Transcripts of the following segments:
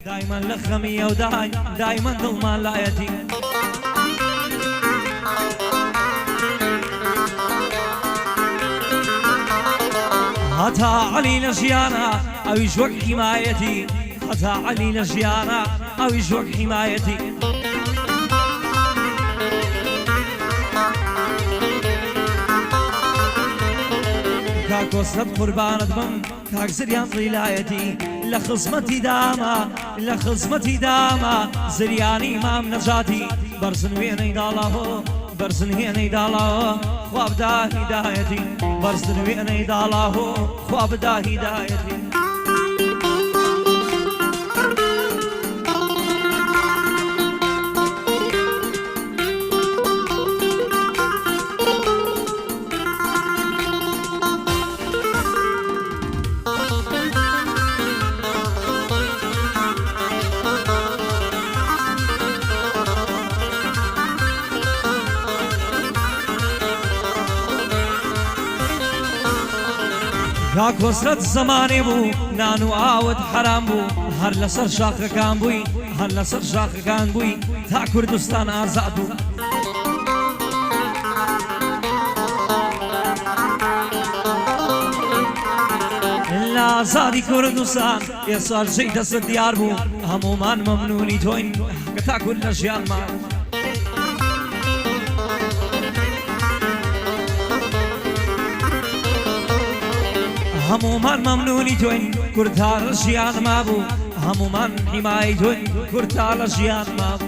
دايما لخمية دايما ظلمان لا يتيم هتا علي لجيانا أو يجوك حمايتي هتا علي لجيانا أو يجوك حمايتي كاك وصلت قربانة بم كاك زريان ضلايتي لخصمتي داما زرياني إمام نجاتي برزن ويني داله برزن ويني داله خواب دا هدايتي برزن ويني داله خواب دا هدايتي كاك وصلت زماني بو نانو آود حرام بو هر لسر شاخ كان بوي هر لسر شاخ كان بوي تا كردستان آزاد بو إلا آزادي كردستان يسار جي دست ديار بو همومان ممنوني توين كتا كل جيان ما همومان ممنونی توین کردار جیان ما بو همومان حمای توین کردار جیان ما بو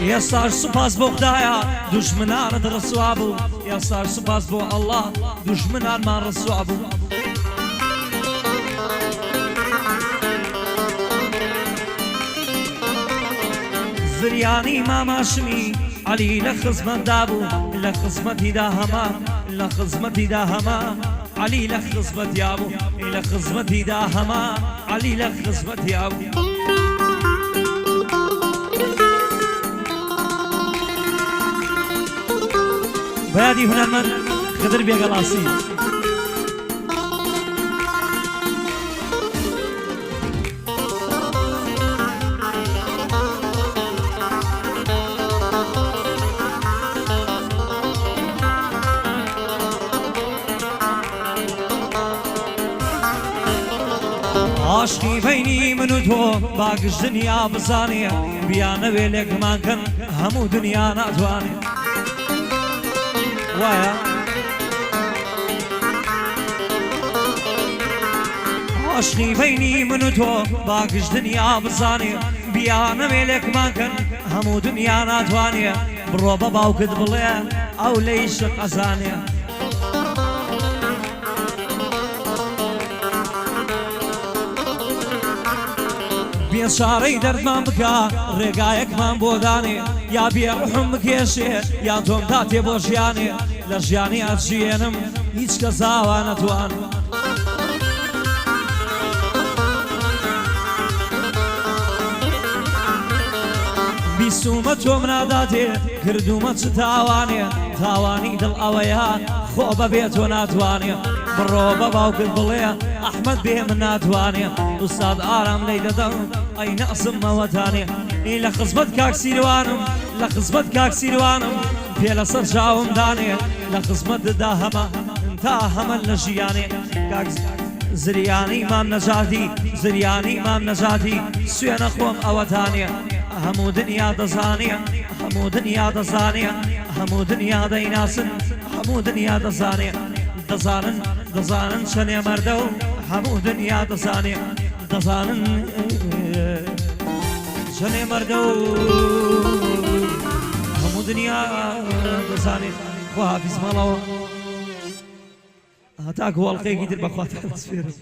یاسار سپاس بو خدایا دشمنان رسوا بو یاسار سپاس بو الله دشمنان ما رسوا بو زرياني ماما شمي علي لخزمت دابو لخزمتي دا هما لخزمتي دا هما علي لخزمت يابو لخزمتي دا هما علي لخزمت يابو بيادي هنرمن خضر بيقلاسي عاشقی بینی من و تو باقش دنیا بزانیه بیانه ویلک من کن همو دنیا ناتوانیه وایا عاشقی بینی من و تو باقش دنیا بزانیه بیانه ویلک من کن همو دنیا ناتوانیه برو بباوکت بڵێ ئەو لەی شق ئەزانێ بێچارەی دەردمان بکە ڕێگایەکمان بۆ دانێ یا بێڕوحم بکێشێ یان تۆم تا تێ بۆ ژیانێ لە ژیانی ئەچێنم هیچ کەس زاوا نەتوان بیستومە تۆم ناداتێ کردومە چ تاوانێ تاوانی دڵ ئەوەیە خۆ بەبێ تۆ ناتوانێ بڕۆ بە باوکت بڵێ ئەحمەد بێ من ناتوانێ ئوستاد ئارام لەی دەدەم ئەی نەقسم مەوەتانێ لە خزمەت کاک سیروانم لە خزمەت کاک سیروانم پێ لەسەر چاوم دانێ لە خزمەتدا هەمە تا هەمە لە ژیانێ کاک زریانی مام نەجاتی زریانی مام نەجاتی سوێنە خۆم ئەوەتانێ هەموو دنیا دەزانێ هەموو دنیا دەزانێ هەموو دنیا دەیناسن هەموو دنیا دەزانێ دەزانن دەزانن چەنێ مەردە و هەموو دنیا دەزانێ دەزانن چەنێ مەردە و هەموو دنیا دەزانێ خواحافیز ماڵەوە هەتاکو وەڵقەیەکی تر بەخواتان سپێرم